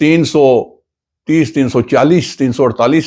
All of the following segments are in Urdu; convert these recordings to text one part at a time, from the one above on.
330, 340, 348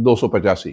285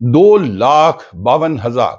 2,52,000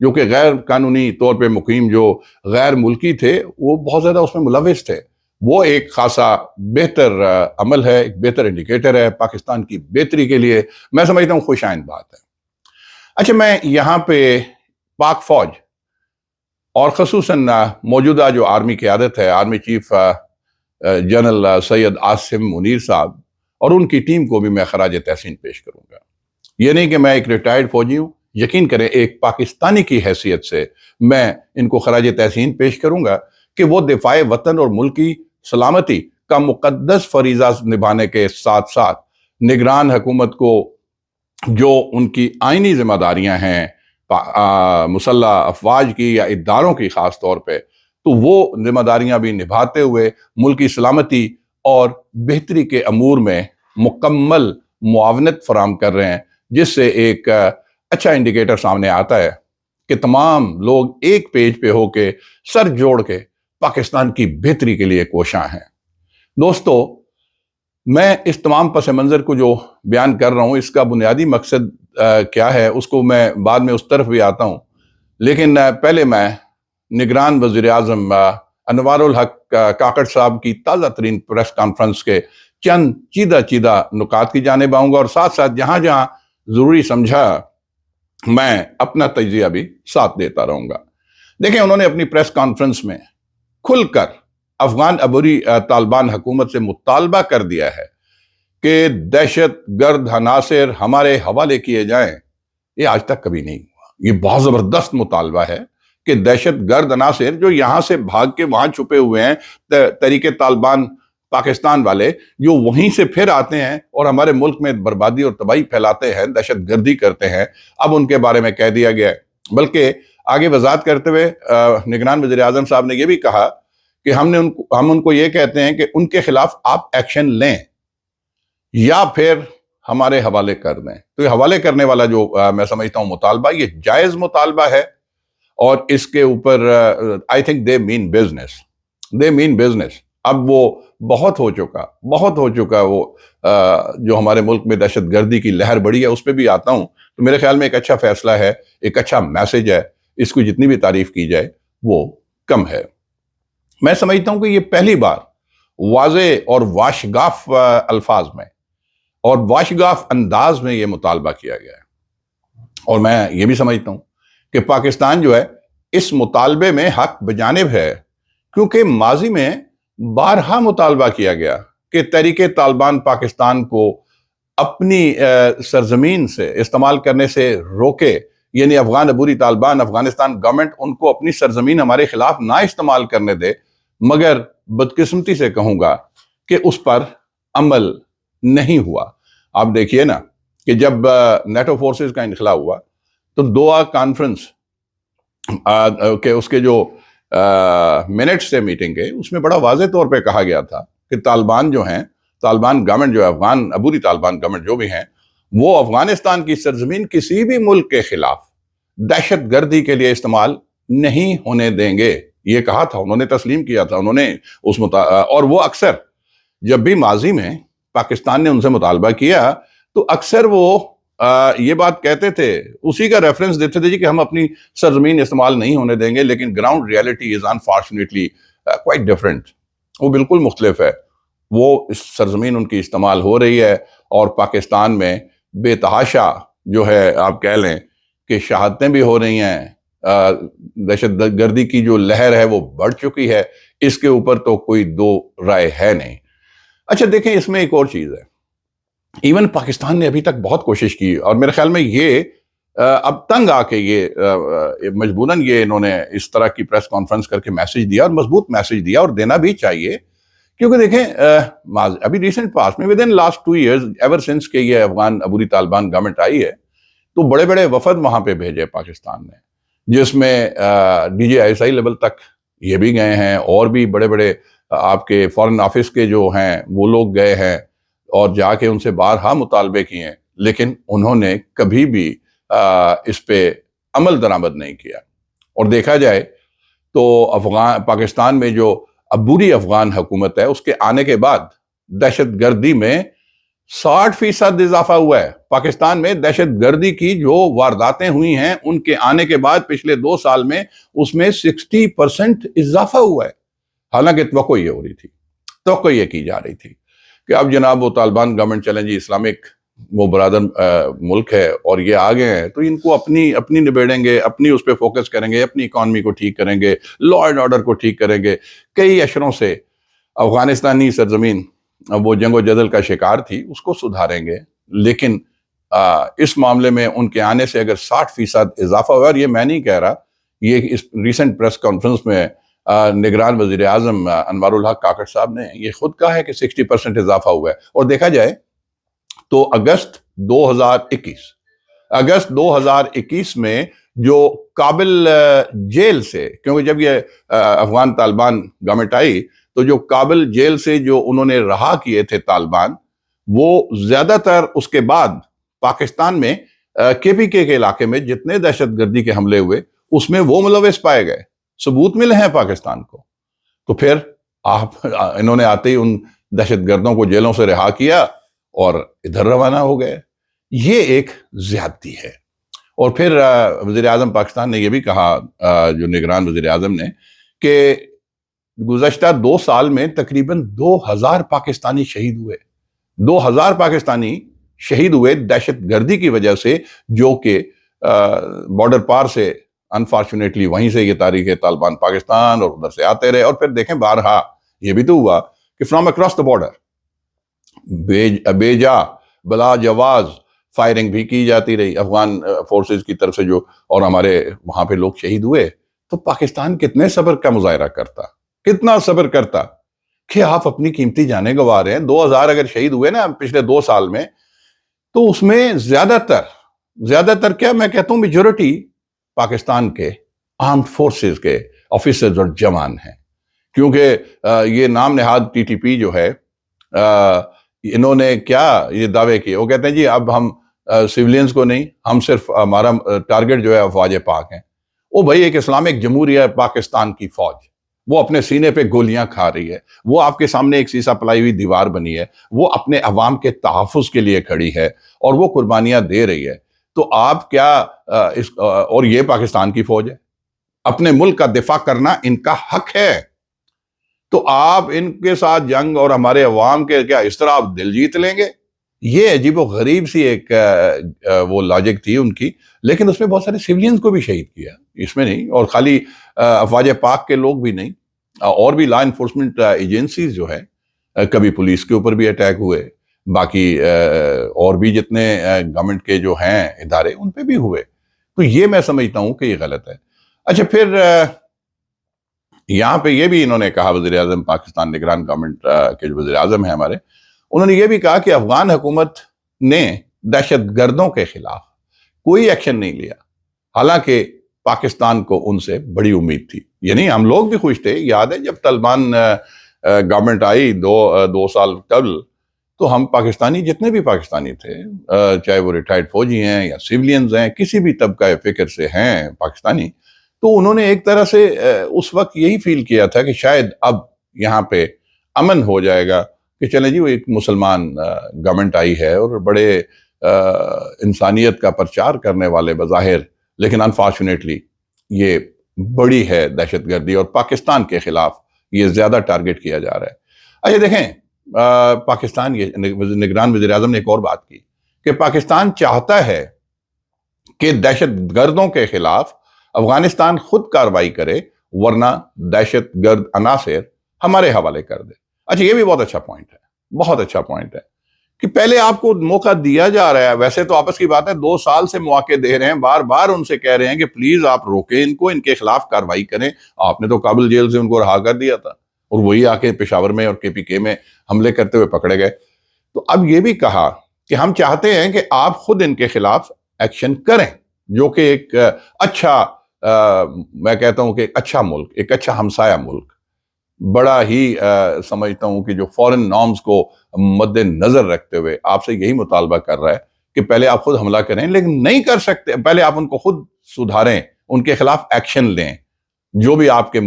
جو کہ غیر قانونی طور پہ مقیم جو غیر ملکی تھے وہ بہت زیادہ اس میں ملوث تھے، وہ ایک خاصا بہتر عمل ہے، ایک بہتر انڈیکیٹر ہے پاکستان کی بہتری کے لیے، میں سمجھتا ہوں خوش آئند بات ہے۔ اچھا، میں یہاں پہ پاک فوج اور خصوصاً موجودہ جو آرمی قیادت ہے، army chief general Syed Asim Munir صاحب اور ان کی ٹیم کو بھی میں خراج تحسین پیش کروں گا۔ یہ نہیں کہ میں ایک ریٹائرڈ فوجی ہوں، یقین کریں ایک پاکستانی کی حیثیت سے میں ان کو خراج تحسین پیش کروں گا کہ وہ دفاع وطن اور ملک کی سلامتی کا مقدس فریضہ نبھانے کے ساتھ ساتھ نگران حکومت کو جو ان کی آئینی ذمہ داریاں ہیں مسلح افواج کی یا اداروں کی خاص طور پہ، تو وہ ذمہ داریاں بھی نبھاتے ہوئے ملک کی سلامتی اور بہتری کے امور میں مکمل معاونت فراہم کر رہے ہیں، جس سے ایک اچھا انڈیکیٹر سامنے آتا ہے کہ تمام لوگ ایک پیج پہ ہو کے سر جوڑ کے پاکستان کی بہتری کے لیے کوشاں ہیں۔ دوستو، میں اس تمام پس منظر کو جو بیان کر رہا ہوں اس کا بنیادی مقصد کیا ہے اس کو میں بعد میں اس طرف بھی آتا ہوں، لیکن پہلے میں نگران وزیر اعظم انوار الحق کاکڑ صاحب کی تازہ ترین پریس کانفرنس کے چند چیدہ نکات کی جانب آؤں گا، اور ساتھ ساتھ جہاں جہاں ضروری سمجھا میں اپنا تجزیہ بھی ساتھ دیتا رہوں گا۔ دیکھیں، انہوں نے اپنی پریس کانفرنس میں کھل کر افغان عبوری طالبان حکومت سے مطالبہ کر دیا ہے کہ دہشت گرد عناصر ہمارے حوالے کیے جائیں۔ یہ آج تک کبھی نہیں ہوا۔ یہ بہت زبردست مطالبہ ہے کہ دہشت گرد عناصر جو یہاں سے بھاگ کے وہاں چھپے ہوئے ہیں، تحریک طالبان پاکستان والے جو وہیں سے پھر آتے ہیں اور ہمارے ملک میں بربادی اور تباہی پھیلاتے ہیں، دہشت گردی کرتے ہیں، اب ان کے بارے میں کہہ دیا گیا ہے۔ بلکہ آگے وضاحت کرتے ہوئے نگران وزیر اعظم صاحب نے یہ بھی کہا کہ ہم ان کو یہ کہتے ہیں کہ ان کے خلاف آپ ایکشن لیں یا پھر ہمارے حوالے کر دیں۔ تو یہ حوالے کرنے والا جو میں سمجھتا ہوں مطالبہ، یہ جائز مطالبہ ہے، اور اس کے اوپر I think they mean business۔ اب وہ بہت ہو چکا وہ جو ہمارے ملک میں دہشت گردی کی لہر بڑھی ہے، اس پہ بھی آتا ہوں۔ تو میرے خیال میں ایک اچھا فیصلہ ہے، ایک اچھا میسج ہے، اس کو جتنی بھی تعریف کی جائے وہ کم ہے۔ میں سمجھتا ہوں کہ یہ پہلی بار واضح اور واشگاف الفاظ میں اور واشگاف انداز میں یہ مطالبہ کیا گیا ہے، اور میں یہ بھی سمجھتا ہوں کہ پاکستان جو ہے اس مطالبے میں حق بجانب ہے، کیونکہ ماضی میں بارہا مطالبہ کیا گیا کہ تحریک طالبان پاکستان کو اپنی سرزمین سے استعمال کرنے سے روکے، یعنی افغان عبوری طالبان، افغانستان گورنمنٹ ان کو اپنی سرزمین ہمارے خلاف نہ استعمال کرنے دے، مگر بدقسمتی سے کہوں گا کہ اس پر عمل نہیں ہوا۔ آپ دیکھیے نا کہ جب نیٹو فورسز کا انخلا ہوا تو دوحہ کانفرنس کہ اس کے جو منٹس سے میٹنگ کے، اس میں بڑا واضح طور پہ کہا گیا تھا کہ طالبان جو ہیں، طالبان گورنمنٹ جو ہے، افغان عبوری طالبان گورنمنٹ جو بھی ہیں، وہ افغانستان کی سرزمین کسی بھی ملک کے خلاف دہشت گردی کے لیے استعمال نہیں ہونے دیں گے۔ یہ کہا تھا، انہوں نے تسلیم کیا تھا، انہوں نے اور وہ اکثر جب بھی ماضی میں پاکستان نے ان سے مطالبہ کیا تو اکثر وہ یہ بات کہتے تھے، اسی کا ریفرنس دیتے تھے کہ ہم اپنی سرزمین استعمال نہیں ہونے دیں گے، لیکن ground reality is unfortunately quite different. وہ بالکل مختلف ہے۔ وہ سرزمین ان کی استعمال ہو رہی ہے، اور پاکستان میں بے تحاشا جو ہے آپ کہہ لیں کہ شہادتیں بھی ہو رہی ہیں، دہشت گردی کی جو لہر ہے وہ بڑھ چکی ہے، اس کے اوپر تو کوئی دو رائے ہے نہیں۔ اچھا دیکھیں، اس میں ایک اور چیز ہے، ایون پاکستان نے ابھی تک بہت کوشش کی، اور میرے خیال میں یہ اب تنگ آ کے یہ مجبوراً یہ انہوں نے اس طرح کی پریس کانفرنس کر کے میسج دیا، اور مضبوط میسج دیا، اور دینا بھی چاہیے، کیونکہ دیکھیں ابھی ریسنٹ پاس میں with in last 2 years ever since کہ یہ افغان عبوری طالبان گورنمنٹ آئی ہے، تو بڑے بڑے وفد وہاں پہ بھیجے پاکستان نے، جس میں DGISI لیول تک یہ بھی گئے ہیں، اور بھی بڑے بڑے آپ کے فارن آفس کے جو ہیں وہ لوگ گئے ہیں، اور جا کے ان سے بارہا مطالبے کیے ہیں، لیکن انہوں نے کبھی بھی اس پہ عمل درآمد نہیں کیا۔ اور دیکھا جائے تو پاکستان میں جو عبوری افغان حکومت ہے، اس کے آنے کے بعد دہشت گردی میں 60% اضافہ ہوا ہے پاکستان میں دہشت گردی کی جو وارداتیں ہوئی ہیں ان کے آنے کے بعد پچھلے 2 سال میں اس میں 60% اضافہ ہوا ہے. حالانکہ توقع یہ ہو رہی تھی، توقع یہ کی جا رہی تھی کہ اب جناب وہ طالبان گورنمنٹ چلیں جی اسلامک وہ برادر ملک ہے اور یہ آگے ہیں تو ان کو اپنی نبیڑیں گے، اپنی اس پہ فوکس کریں گے، اپنی اکانومی کو ٹھیک کریں گے، لا اینڈ آرڈر کو ٹھیک کریں گے. کئی اشروں سے افغانستانی سرزمین وہ جنگ و جدل کا شکار تھی، اس کو سدھاریں گے. لیکن اس معاملے میں ان کے آنے سے اگر 60% اضافہ ہوا، اور یہ میں نہیں کہہ رہا، یہ اس ریسنٹ پریس کانفرنس میں نگران وزیر اعظم انوار الحق کاکڑ صاحب نے یہ خود کہا ہے کہ 60% اضافہ ہوا ہے. اور دیکھا جائے تو اگست 2021 میں جو کابل جیل سے، کیونکہ جب یہ افغان طالبان گورنمنٹ آئی تو جو کابل جیل سے جو انہوں نے رہا کیے تھے طالبان، وہ زیادہ تر اس کے بعد پاکستان میں کے پی کے علاقے میں جتنے دہشت گردی کے حملے ہوئے اس میں وہ ملوث پائے گئے، ثبوت ملے ہیں پاکستان کو. تو پھر انہوں نے آتے ہی ان دہشت گردوں کو جیلوں سے رہا کیا اور ادھر روانہ ہو گئے. یہ ایک زیادتی ہے. اور پھر وزیر اعظم پاکستان نے یہ بھی کہا، جو نگران وزیر اعظم نے، کہ گزشتہ 2 سال میں تقریباً 2000 پاکستانی شہید ہوئے. 2000 پاکستانی شہید ہوئے دہشت گردی کی وجہ سے، جو کہ بارڈر پار سے انفارچونیٹلی وہیں سے یہ تاریخ طالبان پاکستان اور ادھر سے آتے رہے. اور پھر دیکھیں بارہا یہ بھی تو ہوا کہ فرام اکراس دا بارڈر بے جا بلا جواز فائرنگ بھی کی جاتی رہی افغان فورسز کی طرف سے، جو اور ہمارے وہاں پہ لوگ شہید ہوئے. تو پاکستان کتنے صبر کا مظاہرہ کرتا، کتنا صبر کرتا کہ آپ اپنی قیمتی جانیں گنوا رہے ہیں. 2000 اگر شہید ہوئے نا پچھلے 2 سال میں، تو اس میں زیادہ تر کیا میں کہتا ہوں میجورٹی پاکستان کے آرمڈ فورسز کے آفیسرز اور جوان ہیں. کیونکہ یہ نام نہاد ٹی ٹی پی جو ہے، انہوں نے کیا یہ دعوے کیے، وہ کہتے ہیں جی اب ہم سیولینز کو نہیں، ہم صرف ہمارا ٹارگٹ جو ہے افواج پاک ہیں. وہ بھائی ایک اسلامک جمہوریہ پاکستان کی فوج، وہ اپنے سینے پہ گولیاں کھا رہی ہے، وہ آپ کے سامنے ایک سیسا پلائی ہوئی دیوار بنی ہے، وہ اپنے عوام کے تحفظ کے لیے کھڑی ہے اور وہ قربانیاں دے رہی ہے. تو آپ کیا اور یہ پاکستان کی فوج ہے، اپنے ملک کا دفاع کرنا ان کا حق ہے. تو آپ ان کے ساتھ جنگ اور ہمارے عوام کے کیا اس طرح آپ دل جیت لیں گے؟ یہ عجیب و غریب سی ایک وہ لاجک تھی ان کی. لیکن اس میں بہت سارے سیولینز کو بھی شہید کیا، اس میں نہیں، اور خالی افواج پاک کے لوگ بھی نہیں، اور بھی لا انفورسمنٹ ایجنسیز جو ہے، کبھی پولیس کے اوپر بھی اٹیک ہوئے، باقی اور بھی جتنے گورنمنٹ کے جو ہیں ادارے ان پہ بھی ہوئے. تو یہ میں سمجھتا ہوں کہ یہ غلط ہے. اچھا پھر یہاں پہ یہ بھی انہوں نے کہا، وزیر اعظم پاکستان نگران گورنمنٹ کے جو وزیر اعظم ہیں ہمارے، انہوں نے یہ بھی کہا کہ افغان حکومت نے دہشت گردوں کے خلاف کوئی ایکشن نہیں لیا، حالانکہ پاکستان کو ان سے بڑی امید تھی. یعنی ہم لوگ بھی خوش تھے. یاد ہے جب طالبان گورنمنٹ آئی 2 سال قبل، تو ہم پاکستانی جتنے بھی پاکستانی تھے، چاہے وہ ریٹائرڈ فوجی ہیں یا سیولینز ہیں، کسی بھی طبقہ فکر سے ہیں پاکستانی، تو انہوں نے ایک طرح سے اس وقت یہی فیل کیا تھا کہ شاید اب یہاں پہ امن ہو جائے گا، کہ چلیں جی وہ ایک مسلمان گورنمنٹ آئی ہے اور بڑے انسانیت کا پرچار کرنے والے بظاہر، لیکن انفارچونیٹلی یہ بڑی ہے دہشت گردی اور پاکستان کے خلاف یہ زیادہ ٹارگٹ کیا جا رہا ہے. اچھا دیکھیں، پاکستان یہ نگران وزیر اعظم نے ایک اور بات کی کہ پاکستان چاہتا ہے کہ دہشت گردوں کے خلاف افغانستان خود کارروائی کرے، ورنہ دہشت گرد عناصر ہمارے حوالے کر دے. اچھا یہ بھی بہت اچھا پوائنٹ ہے، بہت اچھا پوائنٹ ہے کہ پہلے آپ کو موقع دیا جا رہا ہے. ویسے تو آپس کی بات ہے، 2 سال سے مواقع دے رہے ہیں، بار بار ان سے کہہ رہے ہیں کہ پلیز آپ روکیں ان کو، ان کے خلاف کارروائی کریں. آپ نے تو کابل جیل سے ان کو رہا کر دیا تھا، اور وہی آ کے پشاور میں اور کے پی کے میں حملے کرتے ہوئے پکڑے گئے. تو اب یہ بھی کہا کہ ہم چاہتے ہیں کہ آپ خود ان کے خلاف ایکشن کریں، جو کہ ایک اچھا میں کہتا ہوں کہ ایک اچھا ملک، ایک اچھا ہمسایہ ملک، بڑا ہی سمجھتا ہوں کہ جو فورن نارمز کو مد نظر رکھتے ہوئے آپ سے یہی مطالبہ کر رہا ہے کہ پہلے آپ خود حملہ کریں. لیکن نہیں کر سکتے، پہلے آپ ان کو خود سدھاریں، ان کے خلاف ایکشن لیں. جو بھی آپ کے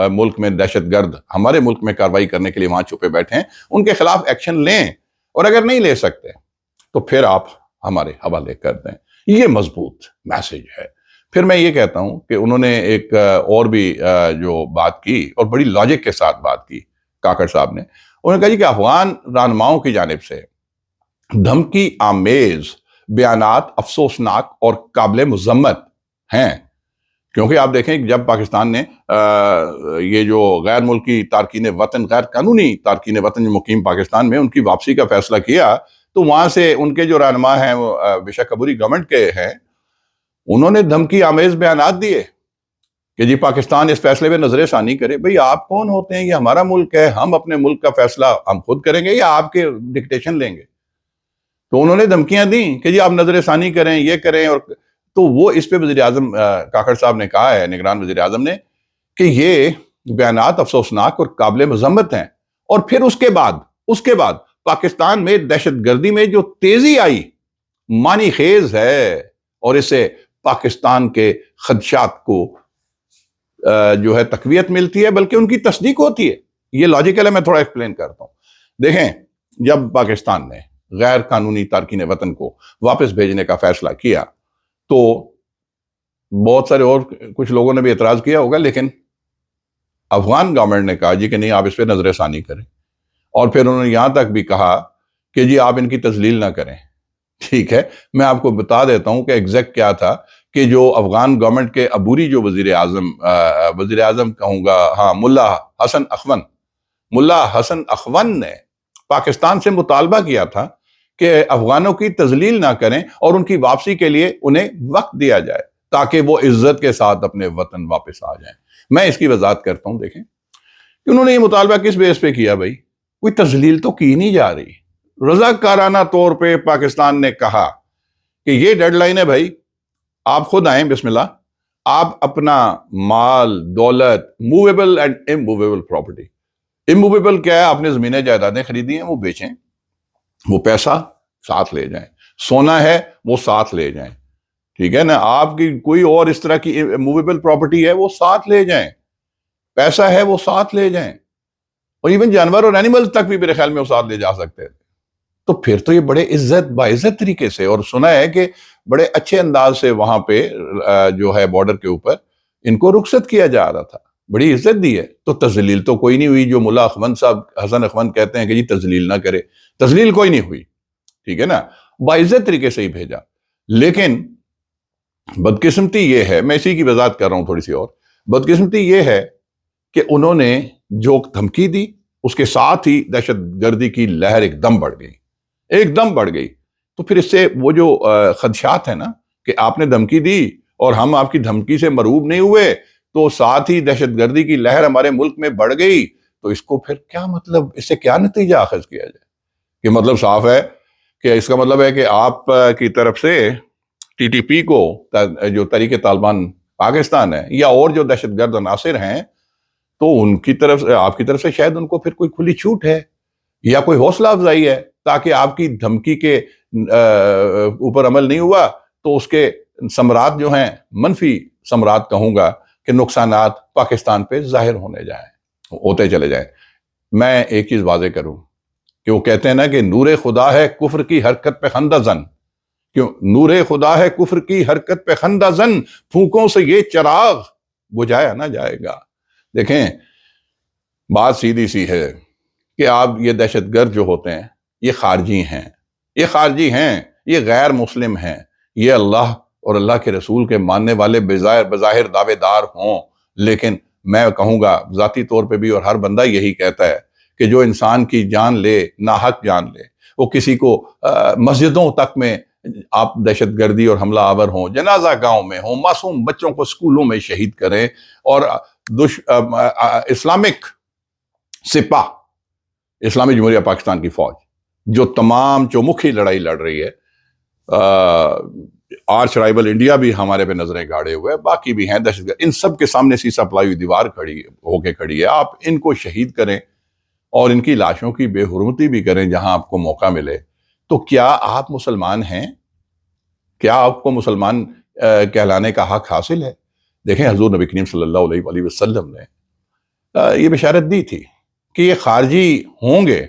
ملک میں دہشت گرد ہمارے ملک میں کارروائی کرنے کے لیے وہاں چھپے بیٹھے ہیں، ان کے خلاف ایکشن لیں. اور اگر نہیں لے سکتے تو پھر آپ ہمارے حوالے کر دیں. یہ مضبوط میسج ہے. پھر میں یہ کہتا ہوں کہ انہوں نے ایک اور بھی جو بات کی اور بڑی لاجک کے ساتھ بات کی کاکڑ صاحب نے. انہوں نے کہا جی کہ افغان رہنماؤں کی جانب سے دھمکی آمیز بیانات افسوسناک اور قابل مذمت ہیں. کیونکہ آپ دیکھیں جب پاکستان نے یہ جو غیر ملکی تارکین وطن، غیر قانونی تارکین وطن جو مقیم پاکستان میں، ان کی واپسی کا فیصلہ کیا تو وہاں سے ان کے جو رہنما ہیں وہ بیشک عبوری گورنمنٹ کے ہیں، انہوں نے دھمکی آمیز بیانات دیے کہ جی پاکستان اس فیصلے پہ نظر ثانی کرے. بھئی آپ کون ہوتے ہیں؟ یہ ہمارا ملک ہے، ہم اپنے ملک کا فیصلہ ہم خود کریں گے یا آپ کے ڈکٹیشن لیں گے؟ تو انہوں نے دھمکیاں دیں کہ جی آپ نظر ثانی کریں، یہ کریں. اور تو وہ اس پہ وزیر اعظم کاکڑ صاحب نے کہا ہے، نگران وزیر اعظم نے، کہ یہ بیانات افسوسناک اور قابل مذمت ہیں. اور پھر اس کے بعد پاکستان میں دہشت گردی میں جو تیزی آئی معنی خیز ہے، اور اس سے پاکستان کے خدشات کو جو ہے تقویت ملتی ہے، بلکہ ان کی تصدیق ہوتی ہے. یہ لاجیکل ہے، میں تھوڑا ایکسپلین کرتا ہوں. دیکھیں، جب پاکستان نے غیر قانونی تارکین وطن کو واپس بھیجنے کا فیصلہ کیا تو بہت سارے اور کچھ لوگوں نے بھی اعتراض کیا ہوگا، لیکن افغان گورنمنٹ نے کہا جی کہ نہیں، آپ اس پہ نظر ثانی کریں. اور پھر انہوں نے یہاں تک بھی کہا کہ جی آپ ان کی تذلیل نہ کریں. ٹھیک ہے، میں آپ کو بتا دیتا ہوں کہ ایگزیکٹ کیا تھا کہ جو افغان گورنمنٹ کے عبوری جو وزیر اعظم کہوں گا، ہاں، ملا حسن اخون نے پاکستان سے مطالبہ کیا تھا کہ افغانوں کی تذلیل نہ کریں اور ان کی واپسی کے لیے انہیں وقت دیا جائے تاکہ وہ عزت کے ساتھ اپنے وطن واپس آ جائیں. میں اس کی وضاحت کرتا ہوں. دیکھیں کہ انہوں نے یہ مطالبہ کس بیس پہ کیا. بھائی کوئی تذلیل تو کی نہیں جا رہی. رضاکارانہ طور پہ پاکستان نے کہا کہ یہ ڈیڈ لائن ہے بھائی، آپ خود آئیں، بسم اللہ، آپ اپنا مال دولت، movable and immovable property. Immovable کیا ہے؟ آپ نے زمینیں جائیدادیں خریدی ہیں، وہ بیچیں، وہ پیسہ ساتھ لے جائیں. سونا ہے وہ ساتھ لے جائیں. ٹھیک ہے نا؟ آپ کی کوئی اور اس طرح کی موویبل پراپرٹی ہے وہ ساتھ لے جائیں. پیسہ ہے وہ ساتھ لے جائیں. اور ایون جانور اور اینیمل تک بھی میرے خیال میں وہ ساتھ لے جا سکتے تھے. تو پھر تو یہ بڑے باعزت طریقے سے، اور سنا ہے کہ بڑے اچھے انداز سے وہاں پہ جو ہے بارڈر کے اوپر ان کو رخصت کیا جا رہا تھا، بڑی عزت دی ہے. تو تذلیل تو کوئی نہیں ہوئی. جو ملا اخون صاحب، حسن اخون کہتے ہیں کہ جی تذلیل نہ کرے، تذلیل کوئی نہیں ہوئی. ٹھیک ہے نا؟ باعزت طریقے سے ہی بھیجا. لیکن بدقسمتی یہ ہے، میں اسی کی وضاحت کر رہا ہوں تھوڑی سی اور. بدقسمتی یہ ہے کہ انہوں نے جو دھمکی دی اس کے ساتھ ہی دہشت گردی کی لہر ایک دم بڑھ گئی. تو پھر اس سے وہ جو خدشات ہیں نا کہ آپ نے دھمکی دی اور ہم آپ کی دھمکی سے مرعوب نہیں ہوئے، تو ساتھ ہی دہشت گردی کی لہر ہمارے ملک میں بڑھ گئی. تو اس کو پھر کیا مطلب، اس سے کیا نتیجہ اخذ کیا جائے؟ کہ مطلب صاف ہے کہ اس کا مطلب ہے کہ آپ کی طرف سے ٹی ٹی پی کو، جو تحریک طالبان پاکستان ہے، یا اور جو دہشت گرد عناصر ہیں، تو ان کی طرف سے، آپ کی طرف سے شاید ان کو پھر کوئی کھلی چھوٹ ہے یا کوئی حوصلہ افزائی ہے، تاکہ آپ کی دھمکی کے اوپر عمل نہیں ہوا تو اس کے ثمرات جو ہیں، منفی ثمرات کہوں گا، کہ نقصانات پاکستان پہ ظاہر ہوتے چلے جائیں. میں ایک چیز واضح کروں کہ وہ کہتے ہیں نا کہ نور خدا ہے کفر کی حرکت پہ خندہ زن. کیوں نور خدا ہے کفر کی حرکت پہ خندہ زن، پھونکوں سے یہ چراغ بجھایا نہ جائے گا. دیکھیں بات سیدھی سی ہے کہ آپ یہ دہشت گرد جو ہوتے ہیں یہ خارجی ہیں، یہ غیر مسلم ہیں. یہ اللہ اور اللہ کے رسول کے ماننے والے بظاہر دعوے دار ہوں، لیکن میں کہوں گا ذاتی طور پہ بھی، اور ہر بندہ یہی کہتا ہے کہ جو انسان کی جان لے، ناحق جان لے، وہ کسی کو مسجدوں تک میں آپ دہشت گردی اور حملہ آور ہوں، جنازہ گاؤں میں ہوں، معصوم بچوں کو اسکولوں میں شہید کریں، اور اسلامک سپاہ، اسلامی جمہوریہ پاکستان کی فوج جو تمام چومکھی لڑائی لڑ رہی ہے، آرچ رائبل انڈیا بھی ہمارے پہ نظریں گاڑے ہوئے، باقی بھی ہیں دہشت گرد، ان سب کے سامنے سی سپلائی ہوئی دیوار کھڑی ہے. آپ ان کو شہید کریں اور ان کی لاشوں کی بے حرمتی بھی کریں جہاں آپ کو موقع ملے. تو کیا آپ مسلمان ہیں؟ کیا آپ کو مسلمان کہلانے کا حق حاصل ہے؟ دیکھیں حضور نبی کریم صلی اللہ علیہ وآلہ وسلم نے یہ بشارت دی تھی کہ یہ خارجی ہوں گے،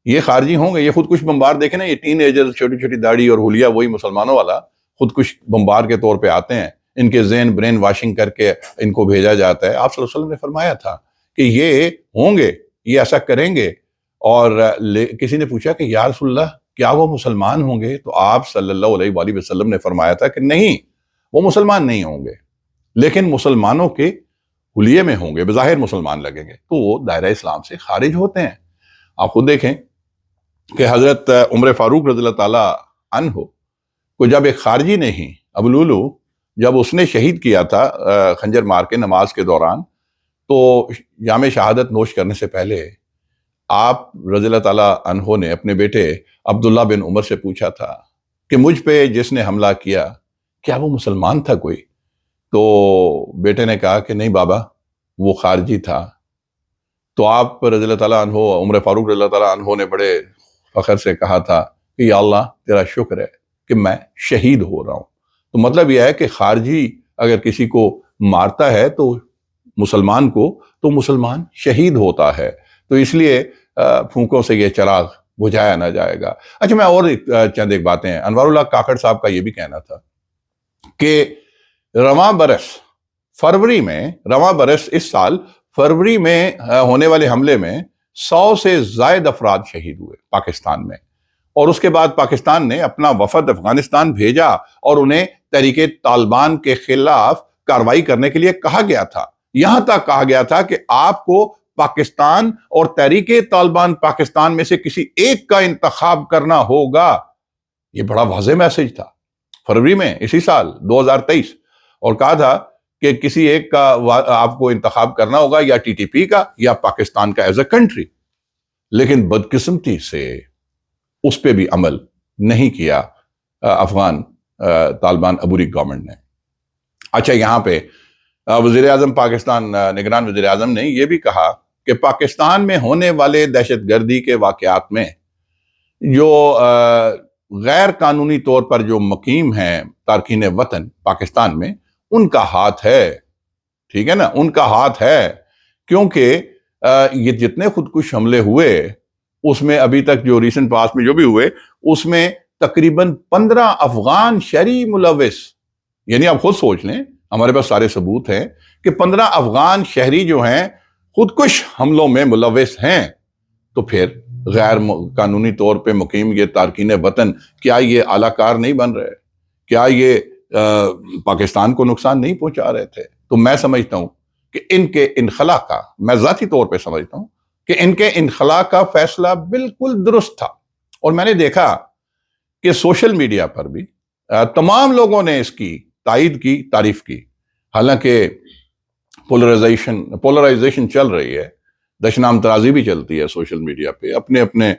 یہ خارجی ہوں گے، یہ خودکش بمبار دیکھیں نا، یہ ٹین ایجر چھوٹی چھوٹی داڑھی اور حلیہ وہی مسلمانوں والا خودکش بمبار کے طور پہ آتے ہیں، ان کے ذہن برین واشنگ کر کے ان کو بھیجا جاتا ہے۔ آپ صلی اللہ علیہ وسلم نے فرمایا تھا کہ یہ ہوں گے، یہ ایسا کریں گے، اور کسی نے پوچھا کہ یا رسول اللہ کیا وہ مسلمان ہوں گے؟ تو آپ صلی اللہ علیہ وآلہ وسلم نے فرمایا تھا کہ نہیں، وہ مسلمان نہیں ہوں گے، لیکن مسلمانوں کے حلیے میں ہوں گے، بظاہر مسلمان لگیں گے، تو وہ دائرہ اسلام سے خارج ہوتے ہیں۔ آپ خود دیکھیں کہ حضرت عمر فاروق رضی اللہ تعالیٰ عنہ کو جب ایک خارجی نے ہی، ابو لولو، جب اس نے شہید کیا تھا خنجر مار کے نماز کے دوران، تو جام شہادت نوش کرنے سے پہلے آپ رضی اللہ تعالیٰ عنہ نے اپنے بیٹے عبداللہ بن عمر سے پوچھا تھا کہ مجھ پہ جس نے حملہ کیا کیا وہ مسلمان تھا کوئی؟ تو بیٹے نے کہا کہ نہیں بابا، وہ خارجی تھا۔ تو آپ رضی اللہ تعالیٰ عنہ، عمر فاروق رضی اللہ تعالیٰ عنہ نے بڑے فخر سے کہا تھا کہ یا اللہ تیرا شکر ہے کہ میں شہید ہو رہا ہوں۔ تو مطلب یہ ہے کہ خارجی اگر کسی کو مارتا ہے تو مسلمان کو، تو مسلمان شہید ہوتا ہے۔ تو اس لیے پھونکوں سے یہ چراغ بجھایا نہ جائے گا۔ اچھا، میں اور چند ایک باتیں ہیں۔ انوار اللہ کاکڑ صاحب کا یہ بھی کہنا تھا کہ رواں برس اس سال فروری میں ہونے والے حملے میں 100 سے زائد افراد شہید ہوئے پاکستان میں، اور اس کے بعد پاکستان نے اپنا وفد افغانستان بھیجا اور انہیں تحریک طالبان کے خلاف کارروائی کرنے کے لیے کہا گیا تھا۔ یہاں تک کہا گیا تھا کہ آپ کو پاکستان اور تحریک طالبان پاکستان میں سے کسی ایک کا انتخاب کرنا ہوگا۔ یہ بڑا واضح میسج تھا فروری میں اسی سال 2023، اور کہا تھا کہ کسی ایک کا آپ کو انتخاب کرنا ہوگا، یا ٹی ٹی پی کا یا پاکستان کا ایز اے کنٹری۔ لیکن بدقسمتی سے اس پہ بھی عمل نہیں کیا افغان طالبان عبوری گورنمنٹ نے۔ اچھا، یہاں پہ وزیر اعظم پاکستان، نگران وزیر اعظم نے یہ بھی کہا کہ پاکستان میں ہونے والے دہشت گردی کے واقعات میں جو غیر قانونی طور پر جو مقیم ہیں تارکین وطن پاکستان میں، ان کا ہاتھ ہے، ٹھیک ہے نا، ان کا ہاتھ ہے، کیونکہ یہ جتنے خودکش حملے ہوئے اس میں ابھی تک جو ریسنٹ پاس میں جو بھی ہوئے، اس میں تقریباً 15 افغان شہری ملوث، یعنی آپ خود سوچ لیں، ہمارے پاس سارے ثبوت ہیں کہ 15 افغان شہری جو ہیں خودکش حملوں میں ملوث ہیں۔ تو پھر غیر قانونی طور پہ مقیم یہ تارکین وطن، کیا یہ اعلیٰ کار نہیں بن رہے؟ کیا یہ پاکستان کو نقصان نہیں پہنچا رہے تھے؟ تو میں سمجھتا ہوں کہ ان کے انخلا کا، میں ذاتی طور پہ سمجھتا ہوں کہ ان کے انخلا کا فیصلہ بالکل درست تھا۔ اور میں نے دیکھا کہ سوشل میڈیا پر بھی تمام لوگوں نے اس کی تائید کی، تعریف کی، حالانکہ پولرائزیشن چل رہی ہے، دشنام ترازی بھی چلتی ہے سوشل میڈیا پہ، اپنے اپنے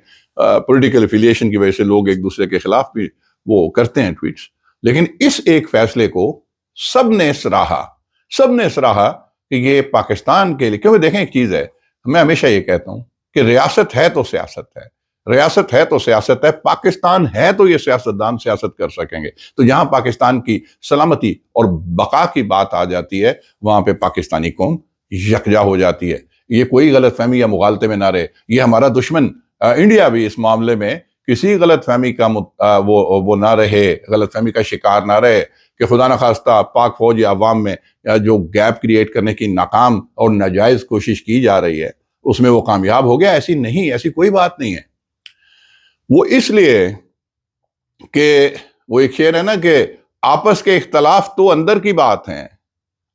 پولیٹیکل افیلیشن کی وجہ سے لوگ ایک دوسرے کے خلاف بھی وہ کرتے ہیں ٹویٹس، لیکن اس ایک فیصلے کو سب نے سراہا کہ یہ پاکستان کے لیے، کیونکہ دیکھیں ایک چیز ہے، میں ہمیشہ یہ کہتا ہوں کہ ریاست ہے تو سیاست ہے، ریاست ہے تو سیاست ہے، پاکستان ہے تو یہ سیاستدان سیاست کر سکیں گے۔ تو جہاں پاکستان کی سلامتی اور بقا کی بات آ جاتی ہے، وہاں پہ پاکستانی قوم یکجا ہو جاتی ہے۔ یہ کوئی غلط فہمی یا مغالطے میں نہ رہے، یہ ہمارا دشمن انڈیا بھی اس معاملے میں کسی غلط فہمی کا وہ نہ رہے، غلط فہمی کا شکار نہ رہے کہ خدا نخواستہ پاک فوج یا عوام میں جو گیپ کریٹ کرنے کی ناکام اور ناجائز کوشش کی جا رہی ہے اس میں وہ کامیاب ہو گیا۔ ایسی نہیں، ایسی کوئی بات نہیں ہے۔ وہ اس لیے کہ وہ ایک شعر ہے نا کہ آپس کے اختلاف تو اندر کی بات ہیں،